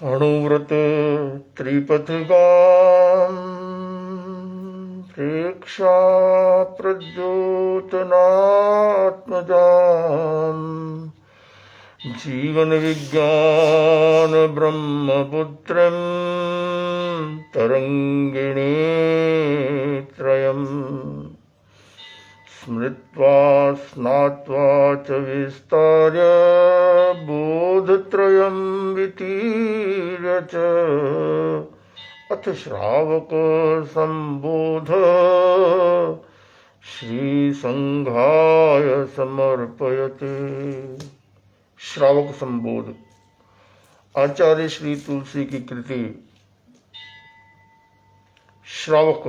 अणुव्रत त्रिपथगाम प्रेक्षा प्रद्योतनात्मजाम जीवन विज्ञान ब्रह्मपुत्रं तरंगिणी त्रयम् स्मृत्वा स्नात्वा च विस्तार्य बोधत्रयं वितीर्य च अथ श्रावक संबोध श्रीसंघाय समर्पयते। श्रावक संबोध आचार्य श्री तुलसी की कृति। श्रावक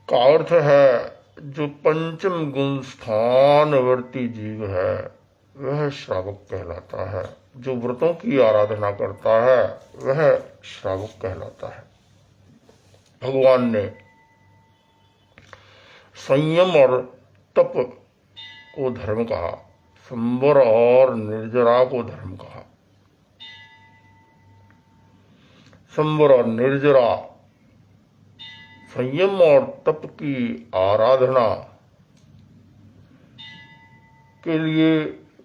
का अर्थ है जो पंचम गुण स्थानवर्ती जीव है वह श्रावक कहलाता है। जो व्रतों की आराधना करता है वह श्रावक कहलाता है। भगवान ने संयम और तप को धर्म कहा, संवर और निर्जरा को धर्म कहा। संवर और निर्जरा, संयम और तप की आराधना के लिए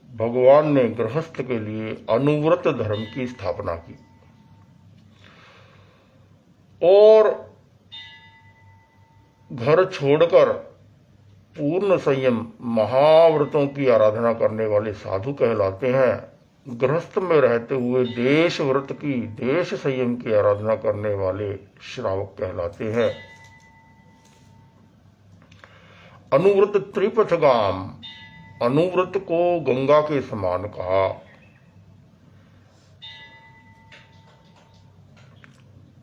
भगवान ने गृहस्थ के लिए अनुव्रत धर्म की स्थापना की और घर छोड़कर पूर्ण संयम महाव्रतों की आराधना करने वाले साधु कहलाते हैं। गृहस्थ में रहते हुए देश व्रत की, देश संयम की आराधना करने वाले श्रावक कहलाते हैं। अनुव्रत त्रिपथगाम, अनुव्रत को गंगा के समान कहा।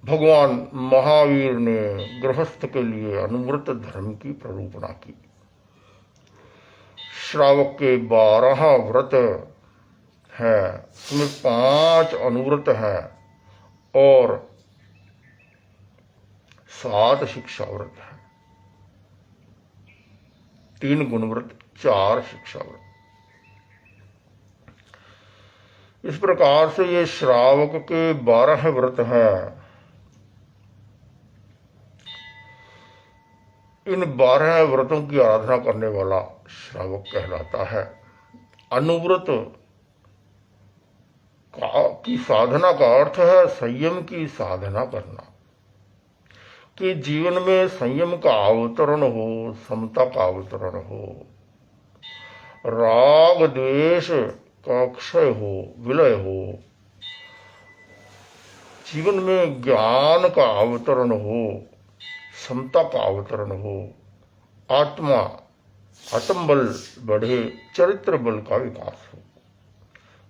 भगवान महावीर ने गृहस्थ के लिए अनुव्रत धर्म की प्ररूपणा की। श्रावक के 12 व्रत है, उसमें 5 अनुव्रत है और 7 शिक्षा व्रत है, 3 गुणव्रत, 4 शिक्षा व्रत। इस प्रकार से ये श्रावक के 12 व्रत हैं। इन 12 व्रतों की आराधना करने वाला श्रावक कहलाता है। अनुव्रत की साधना का अर्थ है संयम की साधना करना, कि जीवन में संयम का अवतरण हो, समता का अवतरण हो, राग द्वेष का क्षय हो, विलय हो, जीवन में ज्ञान का अवतरण हो, समता का अवतरण हो, आत्मबल बढ़े, चरित्र बल का विकास हो।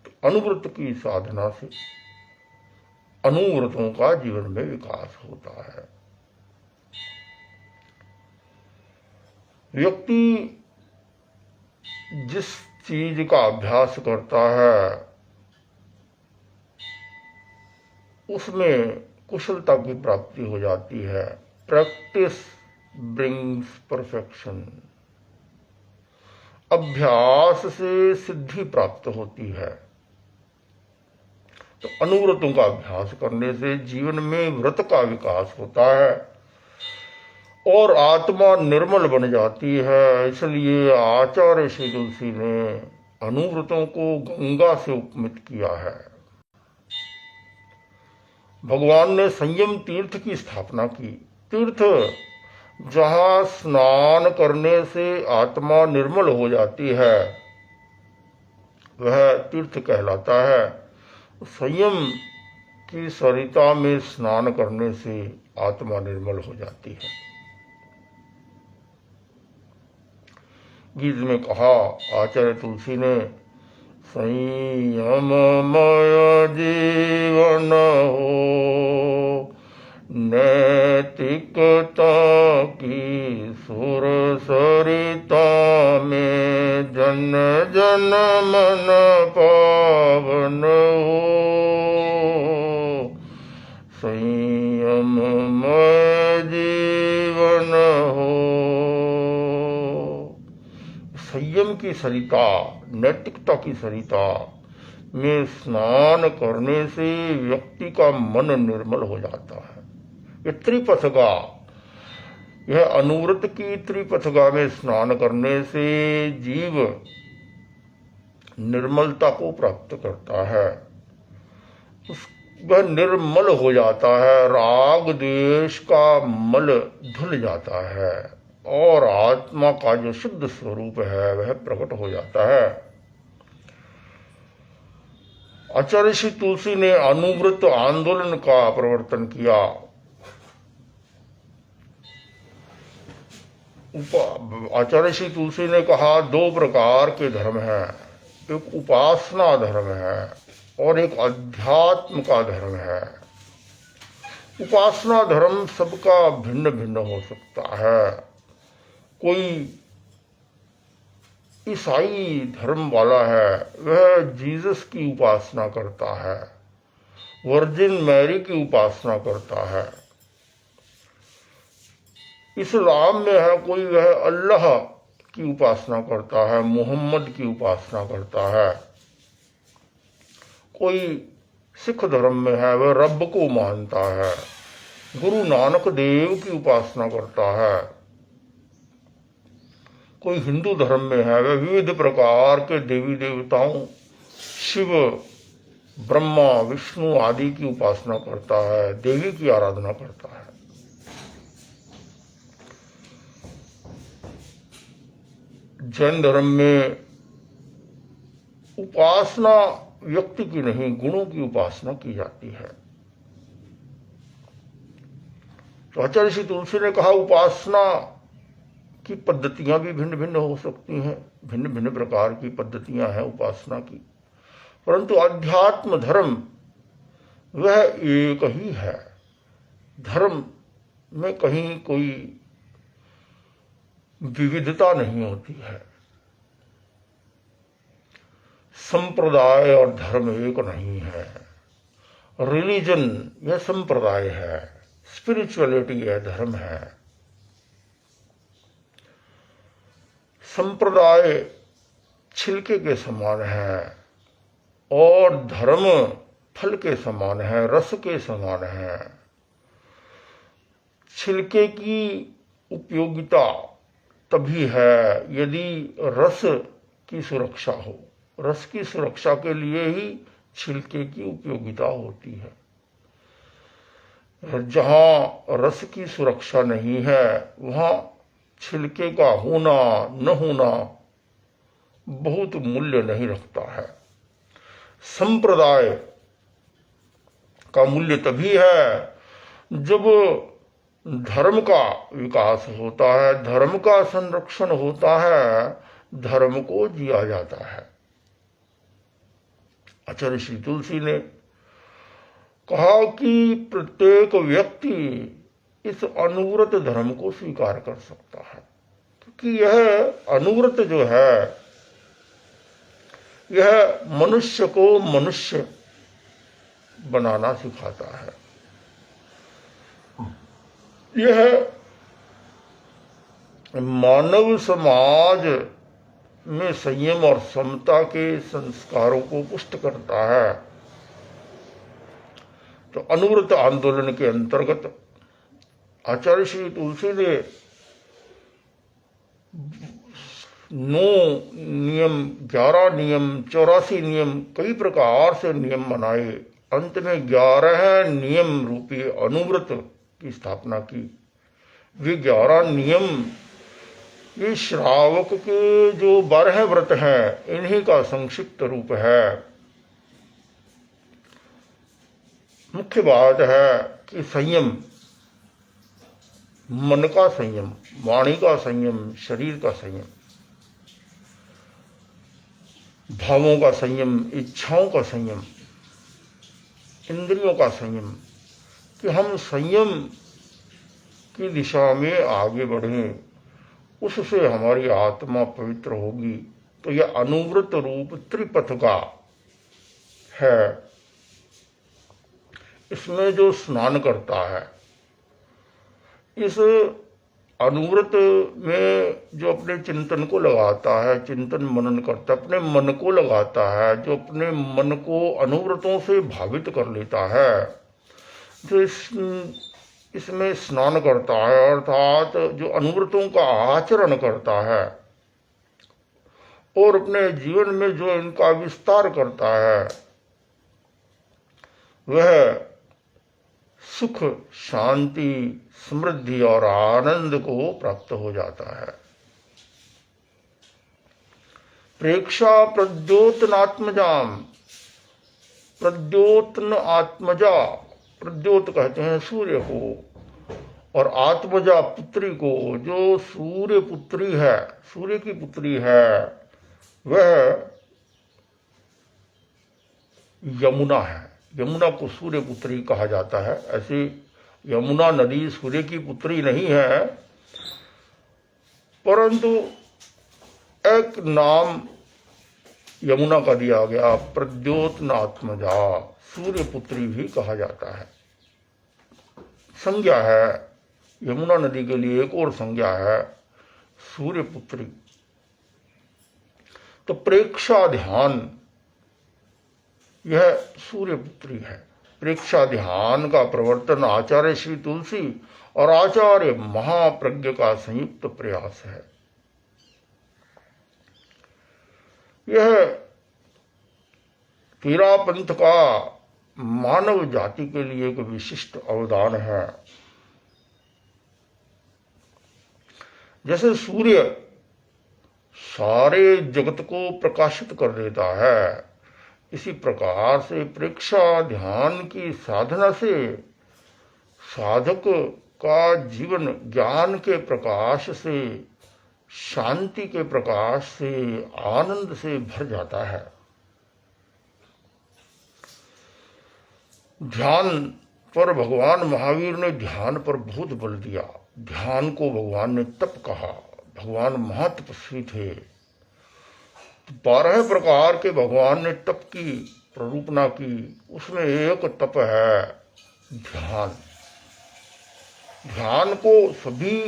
तो अनुव्रत की साधना से अनुव्रतों का जीवन में विकास होता है। व्यक्ति जिस चीज का अभ्यास करता है उसमें कुशलता की प्राप्ति हो जाती है। Practice brings perfection. अभ्यास से सिद्धि प्राप्त होती है। तो अनुव्रतों का अभ्यास करने से जीवन में व्रत का विकास होता है और आत्मा निर्मल बन जाती है। इसलिए आचार्य श्री तुलसी ने अनुव्रतों को गंगा से उपमित किया है। भगवान ने संयम तीर्थ की स्थापना की। तीर्थ जहां स्नान करने से आत्मा निर्मल हो जाती है वह तीर्थ कहलाता है। संयम की सरिता में स्नान करने से आत्मा निर्मल हो जाती है। गीत में कहा आचार्य तुलसी ने, संयममय जीवन हो, नैतिकता की सुर सरिता में जन जन मन पावन हो। संयममय जीवन हो। संयम की सरिता नैतिकता की सरिता में स्नान करने से व्यक्ति का मन निर्मल हो जाता है। ये त्रिपथगा, यह अनुव्रत की त्रिपथगा में स्नान करने से जीव निर्मलता को प्राप्त करता है। वह निर्मल हो जाता है, राग द्वेष का मल धुल जाता है और आत्मा का जो शुद्ध स्वरूप है वह प्रकट हो जाता है। आचार्य श्री तुलसी ने अनुव्रत आंदोलन का प्रवर्तन किया। आचार्य श्री तुलसी ने कहा दो प्रकार के धर्म हैं, एक उपासना धर्म है और एक अध्यात्म का धर्म है। उपासना धर्म सबका भिन्न भिन्न हो सकता है। कोई ईसाई धर्म वाला है, वह जीसस की उपासना करता है, वर्जिन मैरी की उपासना करता है। इस्लाम में है कोई, वह अल्लाह की उपासना करता है, मोहम्मद की उपासना करता है। कोई सिख धर्म में है, वह रब को मानता है, गुरु नानक देव की उपासना करता है। कोई हिंदू धर्म में है, वह विविध प्रकार के देवी देवताओं शिव, ब्रह्मा, विष्णु आदि की उपासना करता है, देवी की आराधना करता है। जैन धर्म में उपासना व्यक्ति की नहीं, गुणों की उपासना की जाती है। तो आचार्य श्री तुलसी ने कहा उपासना की पद्धतियां भी भिन्न भिन्न हो सकती हैं, भिन्न भिन्न प्रकार की पद्धतियां हैं उपासना की, परंतु अध्यात्म धर्म वह एक ही है। धर्म में कहीं कोई विविधता नहीं होती है। संप्रदाय और धर्म एक नहीं है। रिलीजन यह संप्रदाय है, स्पिरिचुअलिटी यह धर्म है। संप्रदाय छिलके के समान है और धर्म फल के समान है, रस के समान है। छिलके की उपयोगिता तभी है यदि रस की सुरक्षा हो। रस की सुरक्षा के लिए ही छिलके की उपयोगिता होती है। जहां रस की सुरक्षा नहीं है वहां छिलके का होना न होना बहुत मूल्य नहीं रखता है। संप्रदाय का मूल्य तभी है जब धर्म का विकास होता है, धर्म का संरक्षण होता है, धर्म को जिया जाता है। आचार्य श्री तुलसी ने कहा कि प्रत्येक व्यक्ति इस अनुव्रत धर्म को स्वीकार कर सकता है, क्योंकि यह अनुव्रत जो है यह मनुष्य को मनुष्य बनाना सिखाता है। यह मानव समाज में संयम और समता के संस्कारों को पुष्ट करता है। तो अनुव्रत आंदोलन के अंतर्गत आचार्य श्री तुलसी ने 9 नियम, 11 नियम, 84 नियम, कई प्रकार से नियम बनाए। अंत में 11 नियम रूपी अनुव्रत की स्थापना की। वे 11 नियम ये श्रावक के जो 12 व्रत हैं इन्हीं का संक्षिप्त रूप है। मुख्य बात है कि संयम, मन का संयम, वाणी का संयम, शरीर का संयम, भावों का संयम, इच्छाओं का संयम, इंद्रियों का संयम, कि हम संयम की दिशा में आगे बढ़ें, उससे हमारी आत्मा पवित्र होगी। तो यह अनुव्रत रूप त्रिपथ का है। इसमें जो स्नान करता है, इस अनुव्रत में जो अपने चिंतन को लगाता है, चिंतन मनन करता है, अपने मन को लगाता है, जो अपने मन को अनुव्रतों से भावित कर लेता है, जो इसमें स्नान करता है, अर्थात जो अनुव्रतों का आचरण करता है और अपने जीवन में जो इनका विस्तार करता है, वह सुख, शांति, समृद्धि और आनंद को प्राप्त हो जाता है। प्रेक्षा प्रद्योतनात्मजाम, प्रद्योतन आत्मजा, प्रद्योत कहते हैं सूर्य को, और आत्मजा पुत्री को, जो सूर्य पुत्री है, सूर्य की पुत्री है, वह यमुना है। यमुना को सूर्य पुत्री कहा जाता है। ऐसे यमुना नदी सूर्य की पुत्री नहीं है, परंतु एक नाम यमुना का दिया गया, प्रद्योतनात्मजा, सूर्य पुत्री भी कहा जाता है। संज्ञा है यमुना नदी के लिए, एक और संज्ञा है सूर्य पुत्री। तो प्रेक्षा ध्यान, यह सूर्य पुत्री है। प्रेक्षा ध्यान का प्रवर्तन आचार्य श्री तुलसी और आचार्य महाप्रज्ञ का संयुक्त प्रयास है। यह तेरा पंथ का मानव जाति के लिए एक विशिष्ट अवदान है। जैसे सूर्य सारे जगत को प्रकाशित कर देता है, इसी प्रकार से प्रेक्षा ध्यान की साधना से साधक का जीवन ज्ञान के प्रकाश से, शांति के प्रकाश से, आनंद से भर जाता है। ध्यान पर भगवान महावीर ने ध्यान पर बहुत बल दिया। ध्यान को भगवान ने तप कहा। भगवान महातपस्वी थे। 12 प्रकार के भगवान ने तप की प्ररूपणा की, उसमें एक तप है ध्यान। ध्यान को सभी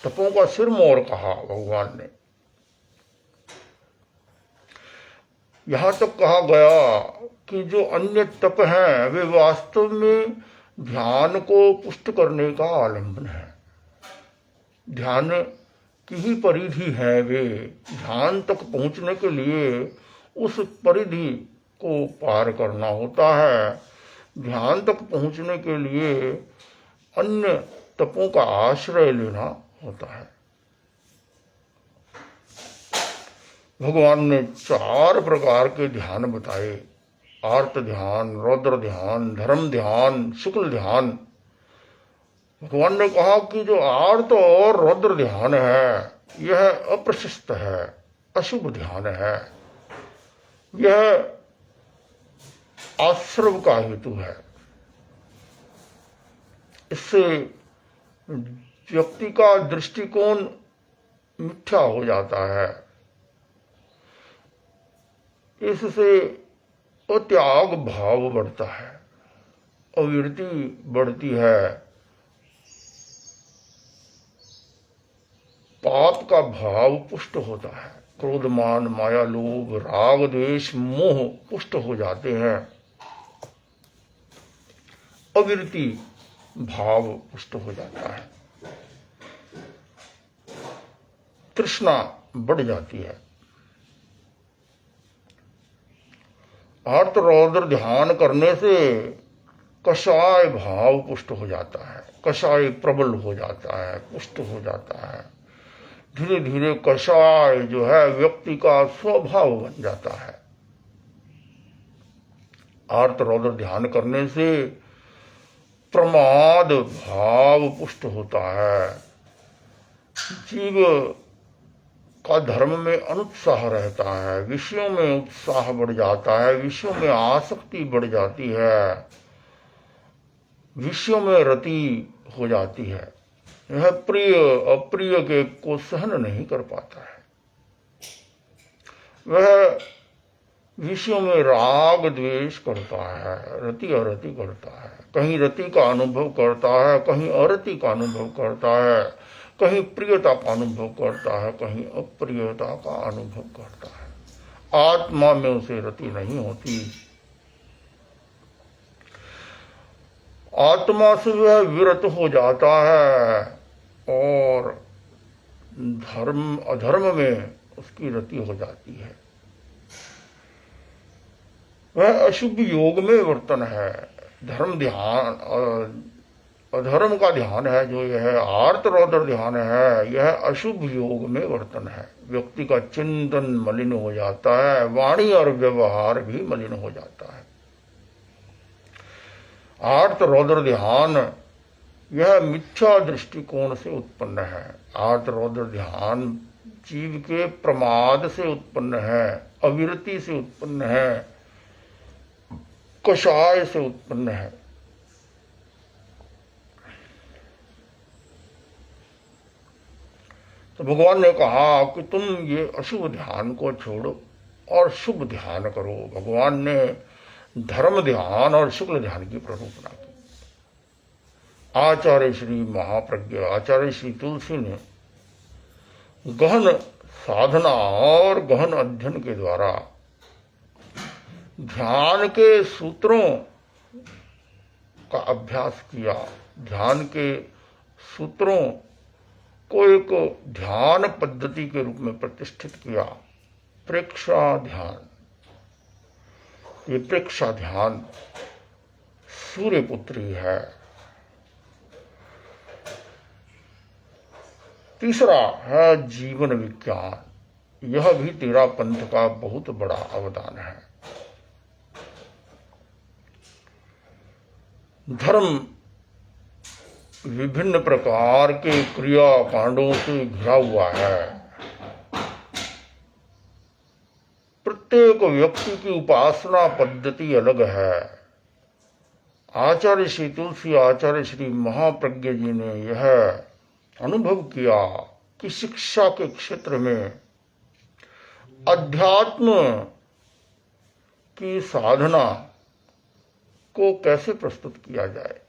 तपों का सिरमौर कहा भगवान ने। यहां तक कहा गया कि जो अन्य तप हैं वे वास्तव में ध्यान को पुष्ट करने का आलंबन है। ध्यान की ही परिधि है वे। ध्यान तक पहुंचने के लिए उस परिधि को पार करना होता है। ध्यान तक पहुंचने के लिए अन्य तपों का आश्रय लेना होता है। भगवान ने 4 प्रकार के ध्यान बताए, आर्त ध्यान, रौद्र ध्यान, धर्म ध्यान, शुक्ल ध्यान। भगवान ने कहा कि जो आर्त और रौद्र ध्यान है यह अप्रशस्त है, अशुभ ध्यान है, यह आश्रव का हेतु है। इससे व्यक्ति का दृष्टिकोण मिथ्या हो जाता है। इससे त्याग भाव बढ़ता है, अविरति बढ़ती है, पाप का भाव पुष्ट होता है, क्रोध मान माया लोभ राग द्वेष मोह पुष्ट हो जाते हैं, अविरति भाव पुष्ट हो जाता है, तृष्णा बढ़ जाती है। आर्त रौद्र ध्यान करने से कषाय भाव पुष्ट हो जाता है, कषाय प्रबल हो जाता है, पुष्ट हो जाता है। धीरे धीरे कषाय जो है व्यक्ति का स्वभाव बन जाता है। आर्त रौद्र ध्यान करने से प्रमाद भाव पुष्ट होता है। जीव का धर्म में अनुत्साह रहता है, विषयों में उत्साह बढ़ जाता है, विषयों में आसक्ति बढ़ जाती है, विषयों में रति हो जाती है। यह प्रिय अप्रिय के को सहन नहीं कर पाता है। वह विषयों में राग द्वेष करता है, रति अरति करता है। कहीं रति का अनुभव करता है, कहीं अरति का अनुभव करता है, कहीं प्रियता का अनुभव करता है, कहीं अप्रियता का अनुभव करता है। आत्मा में उसे रति नहीं होती। आत्मा से वह विरत हो जाता है और धर्म अधर्म में उसकी रति हो जाती है। वह अशुभ योग में वर्तन है। धर्म ध्यान अधर्म का ध्यान है जो यह आर्त रौद्र ध्यान है, यह अशुभ योग में वर्तन है। व्यक्ति का चिंतन मलिन हो जाता है, वाणी और व्यवहार भी मलिन हो जाता है। आर्त रौद्र ध्यान यह मिथ्या दृष्टिकोण से उत्पन्न है। आर्त रौद्र ध्यान जीव के प्रमाद से उत्पन्न है, अविरति से उत्पन्न है, कषाय से उत्पन्न है। तो भगवान ने कहा कि तुम ये अशुभ ध्यान को छोड़ो और शुभ ध्यान करो। भगवान ने धर्म ध्यान और शुक्ल ध्यान की प्ररूपणा की। आचार्य श्री महाप्रज्ञ आचार्य श्री तुलसी ने गहन साधना और गहन अध्ययन के द्वारा ध्यान के सूत्रों का अभ्यास किया। ध्यान के सूत्रों को एक ध्यान पद्धति के रूप में प्रतिष्ठित किया। प्रेक्षा ध्यान, ये प्रेक्षा ध्यान सूर्यपुत्री है। तीसरा है जीवन विज्ञान। यह भी तेरा पंथ का बहुत बड़ा अवदान है। धर्म विभिन्न प्रकार के क्रिया कांडों से घिरा हुआ है। प्रत्येक व्यक्ति की उपासना पद्धति अलग है। आचार्य श्री तुलसी आचार्य श्री महाप्रज्ञ जी ने यह अनुभव किया कि शिक्षा के क्षेत्र में अध्यात्म की साधना को कैसे प्रस्तुत किया जाए।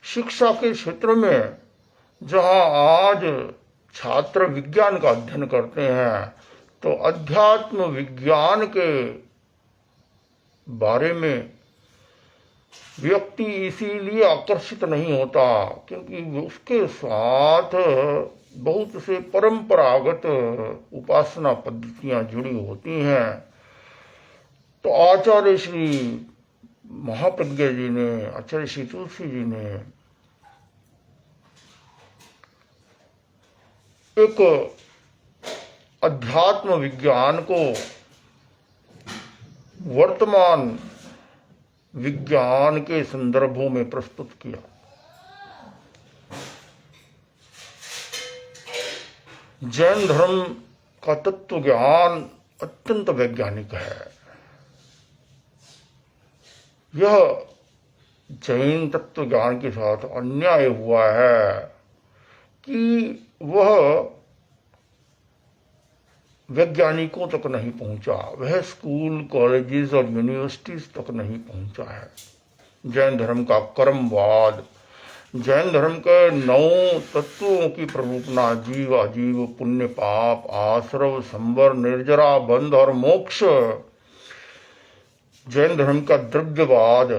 शिक्षा के क्षेत्र में जहां आज छात्र विज्ञान का अध्ययन करते हैं, तो अध्यात्म विज्ञान के बारे में व्यक्ति इसीलिए आकर्षित नहीं होता क्योंकि उसके साथ बहुत से परंपरागत उपासना पद्धतियां जुड़ी होती हैं। तो आचार्य श्री महाप्रज्ञ जी ने, आचार्य श्री तुलसी जी ने एक अध्यात्म विज्ञान को वर्तमान विज्ञान के संदर्भों में प्रस्तुत किया। जैन धर्म का तत्व ज्ञान अत्यंत वैज्ञानिक है। यह जैन तत्व ज्ञान के साथ अन्याय हुआ है कि वह वैज्ञानिकों तक नहीं पहुंचा, वह स्कूल कॉलेजेस और यूनिवर्सिटीज तक नहीं पहुंचा है। जैन धर्म का कर्मवाद, जैन धर्म के 9 तत्वों की प्ररूपणा, जीव अजीव, पुण्य पाप, आश्रव, संवर, निर्जरा, बंध और मोक्ष, जैन धर्म का द्रव्यवाद,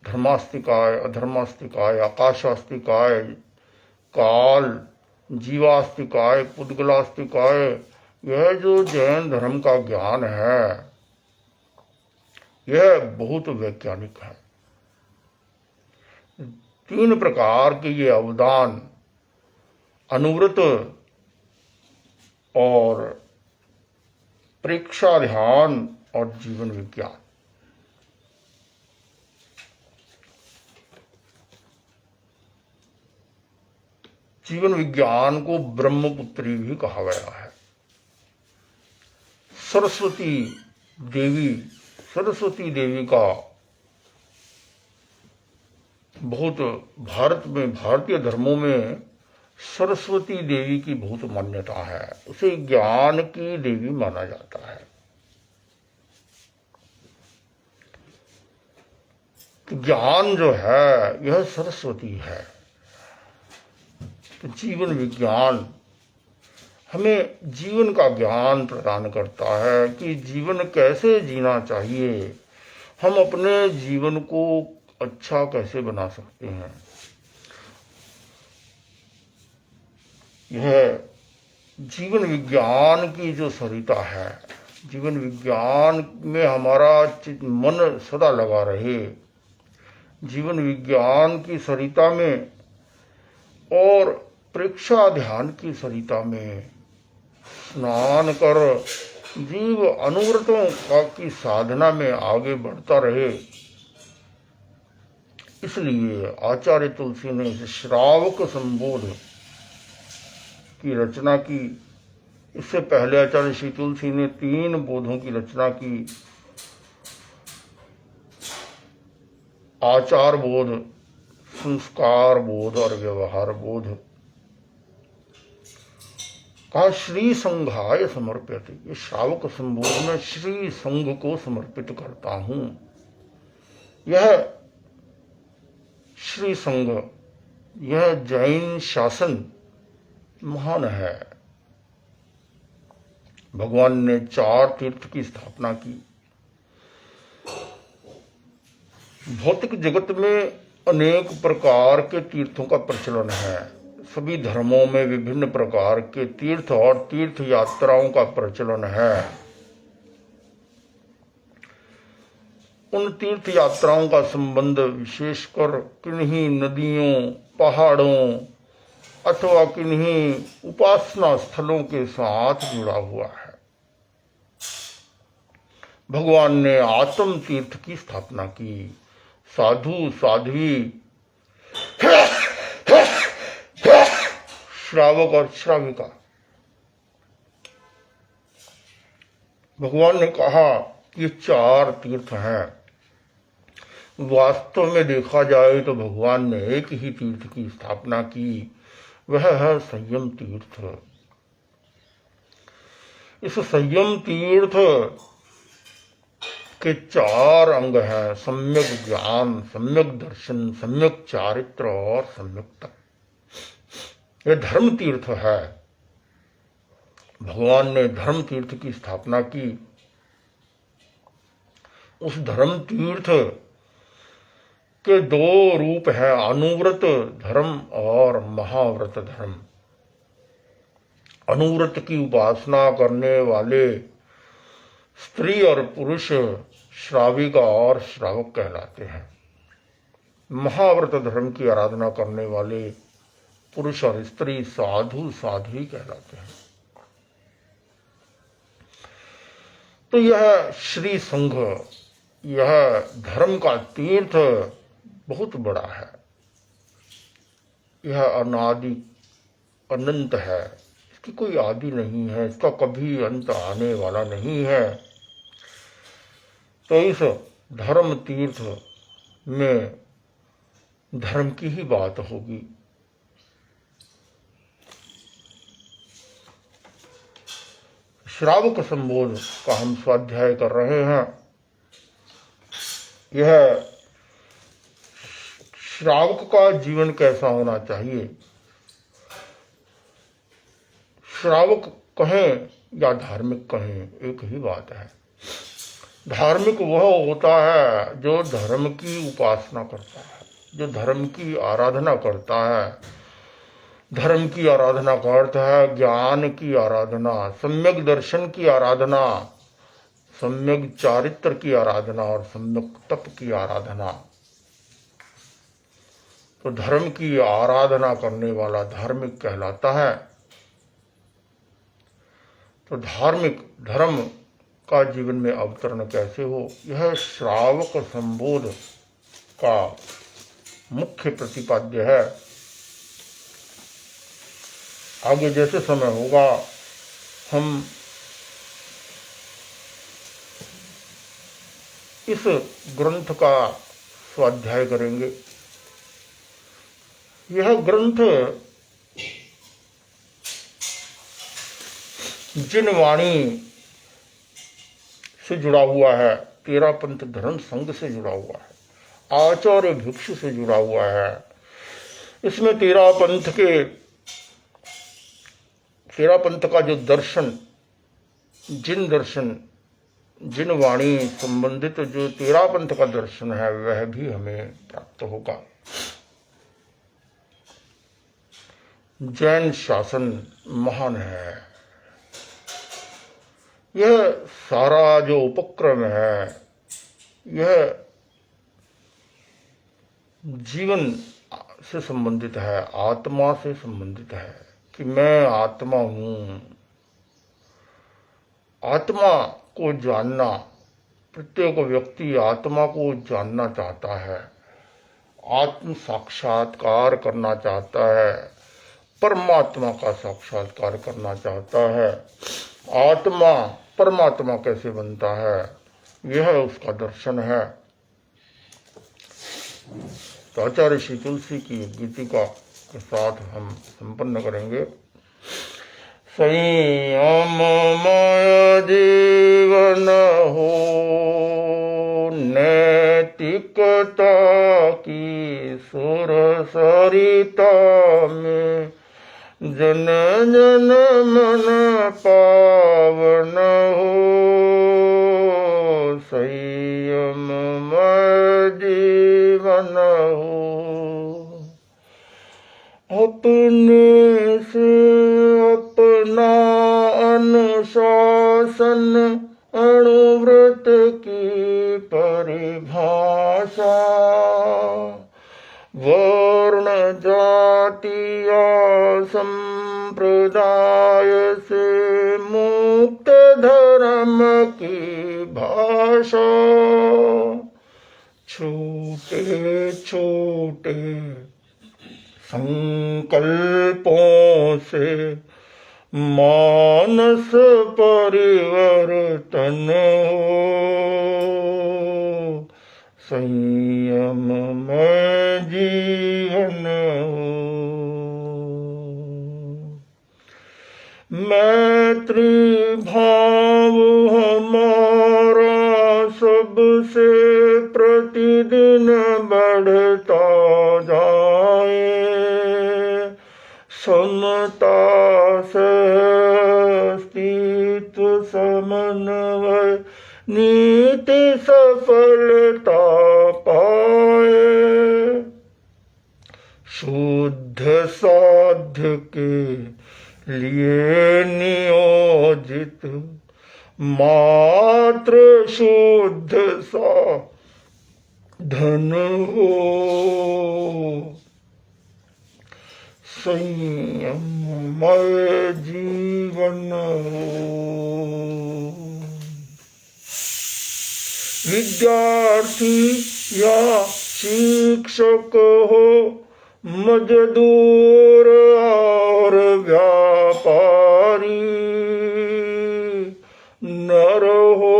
धर्मास्तिकाय, अधर्मास्तिकाय, आकाशास्तिकाय, काल, जीवास्तिकाय, पुद्गलास्तिकाय, यह जो जैन धर्म का ज्ञान है यह बहुत वैज्ञानिक है। 3 प्रकार के ये अवदान, अनुव्रत और प्रेक्षा ध्यान और जीवन विज्ञान। जीवन विज्ञान को ब्रह्मपुत्री भी कहा गया है। सरस्वती देवी का बहुत भारत में, भारतीय धर्मों में सरस्वती देवी की बहुत मान्यता है। उसे ज्ञान की देवी माना जाता है। ज्ञान जो है यह सरस्वती है। तो जीवन विज्ञान हमें जीवन का ज्ञान प्रदान करता है कि जीवन कैसे जीना चाहिए, हम अपने जीवन को अच्छा कैसे बना सकते हैं। यह जीवन विज्ञान की जो सरिता है, जीवन विज्ञान में हमारा मन सदा लगा रहे, जीवन विज्ञान की सरिता में और परीक्षा ध्यान की सरिता में स्नान कर जीव अनुव्रतों की साधना में आगे बढ़ता रहे। इसलिए आचार्य तुलसी ने इस श्रावक संबोध की रचना की। इससे पहले आचार्य श्री तुलसी ने 3 बोधों की रचना की, आचार बोध, संस्कार बोध और व्यवहार बोध। कहा श्री संघाय समर्पित, ये श्रावक संबोध में श्री संघ को समर्पित करता हूं। यह श्री संघ, यह जैन शासन महान है। भगवान ने 4 तीर्थ की स्थापना की। भौतिक जगत में अनेक प्रकार के तीर्थों का प्रचलन है। सभी धर्मों में विभिन्न प्रकार के तीर्थ और तीर्थ यात्राओं का प्रचलन है। उन तीर्थ यात्राओं का संबंध विशेषकर किन्हीं नदियों, पहाड़ों अथवा किन्हीं उपासना स्थलों के साथ जुड़ा हुआ है। भगवान ने आत्म तीर्थ की स्थापना की। साधु साध्वी, श्रावक और श्राविका, भगवान ने कहा कि 4 तीर्थ हैं। वास्तव में देखा जाए तो भगवान ने एक ही तीर्थ की स्थापना की, वह है संयम तीर्थ। इस संयम तीर्थ के 4 अंग हैं: सम्यक ज्ञान, सम्यक दर्शन, सम्यक चारित्र और सम्यक तप। यह धर्म तीर्थ है। भगवान ने धर्म तीर्थ की स्थापना की। उस धर्म तीर्थ के 2 रूप हैं, अनुव्रत धर्म और महाव्रत धर्म। अनुव्रत की उपासना करने वाले स्त्री और पुरुष श्राविका और श्रावक कहलाते हैं। महाव्रत धर्म की आराधना करने वाले पुरुष और स्त्री साधु साध्वी कहलाते हैं। तो यह श्री संघ, यह धर्म का तीर्थ बहुत बड़ा है। यह अनादि अनंत है, इसकी कोई आदि नहीं है, इसका कभी अंत आने वाला नहीं है। तो इस धर्म तीर्थ में धर्म की ही बात होगी। श्रावक संबोध का हम स्वाध्याय कर रहे हैं। यह श्रावक का जीवन कैसा होना चाहिए, श्रावक कहें या धार्मिक कहें, एक ही बात है। धार्मिक वह होता है जो धर्म की उपासना करता है, जो धर्म की आराधना करता है। धर्म की आराधना का अर्थ है ज्ञान की आराधना, सम्यक दर्शन की आराधना, सम्यक चारित्र की आराधना और सम्यक तप की आराधना। तो धर्म की आराधना करने वाला धार्मिक कहलाता है। तो धार्मिक धर्म का जीवन में अवतरण कैसे हो, यह श्रावक संबोध का मुख्य प्रतिपाद्य है। आगे जैसे समय होगा हम इस ग्रंथ का स्वाध्याय करेंगे। यह ग्रंथ जिन वाणी से जुड़ा हुआ है, तेरापंथ धर्म संघ से जुड़ा हुआ है, आचार्य भिक्षु से जुड़ा हुआ है। इसमें तेरापंथ के तेरा पंथ का जो दर्शन, जिन वाणी संबंधित जो तेरा पंथ का दर्शन है वह भी हमें प्राप्त होगा। जैन शासन महान है। यह सारा जो उपक्रम है यह जीवन से संबंधित है, आत्मा से संबंधित है कि मैं आत्मा हूँ। आत्मा को जानना, प्रत्येक व्यक्ति आत्मा को जानना चाहता है, आत्म साक्षात्कार करना चाहता है, परमात्मा का साक्षात्कार करना चाहता है। आत्मा परमात्मा कैसे बनता है यह उसका दर्शन है। तो आचार्य श्री तुलसी की गीतिका के साथ हम संपन्न करेंगे। संयममय जीवन हो, नैतिकता की सुर सरिता में, जन जन मन पावन हो। संयममय जीवन हो, अपने से अपना अनुशासन, अणुव्रत की परिभाषा, वर्ण जाति या संप्रदाय से मुक्त धर्म की भाषा, छोटे छोटे संकल्पों से मानस परिवर्तन हो। संयममय जीवन हो, मैत्री भाव हमारा सबसे प्रतिदिन बढ़ता जाए। समता से अस्तित्व समन्वय नीति सफलता पाए। शुद्ध साध्य के लिए नियोजित मात्र शुद्ध साधन हो। संयममय जीवन हो, विद्यार्थी या शिक्षक हो, मजदूर और व्यापारी, नर हो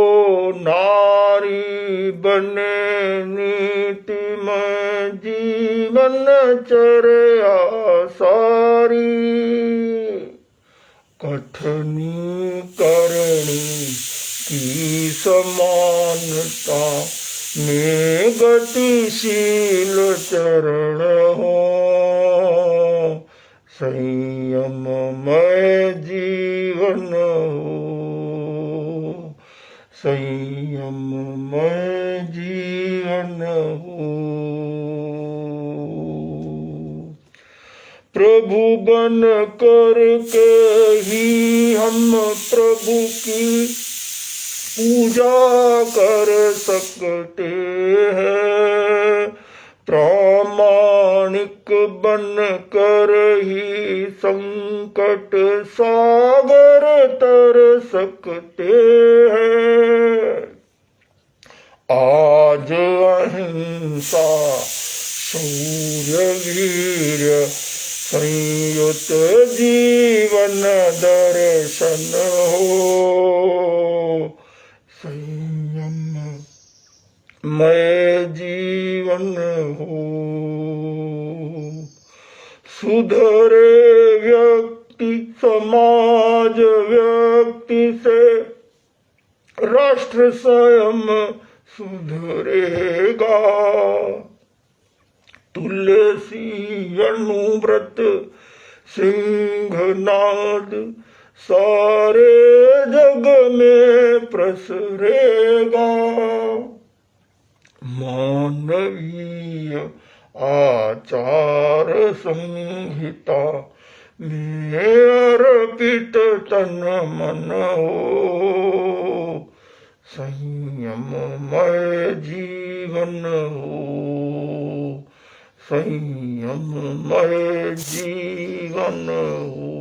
नारी बने, नीतिमय जीवन चर्या सारी। कठनी करनी की समानता में गतिशील चरण हो। संयममय जीवन हो, संयममय जीवन हो। प्रभु बन करके ही हम प्रभु की पूजा कर सकते हैं। प्रामाणिक बन कर ही संकट सागर तर सकते हैं। आज अहिंसा शौर्य वीर्य संयुत जीवन दर्शन हो। संयममय जीवन हो, सुधरे व्यक्ति समाज व्यक्ति से राष्ट्र स्वयं सुधरेगा। तुलसी अनुव्रत सिंहनाद सारे जग में प्रसरेगा। मानवीय आचार संहिता में अर्पित तन मन हो, संयममय जीवन हो, संयममय जीवन हो।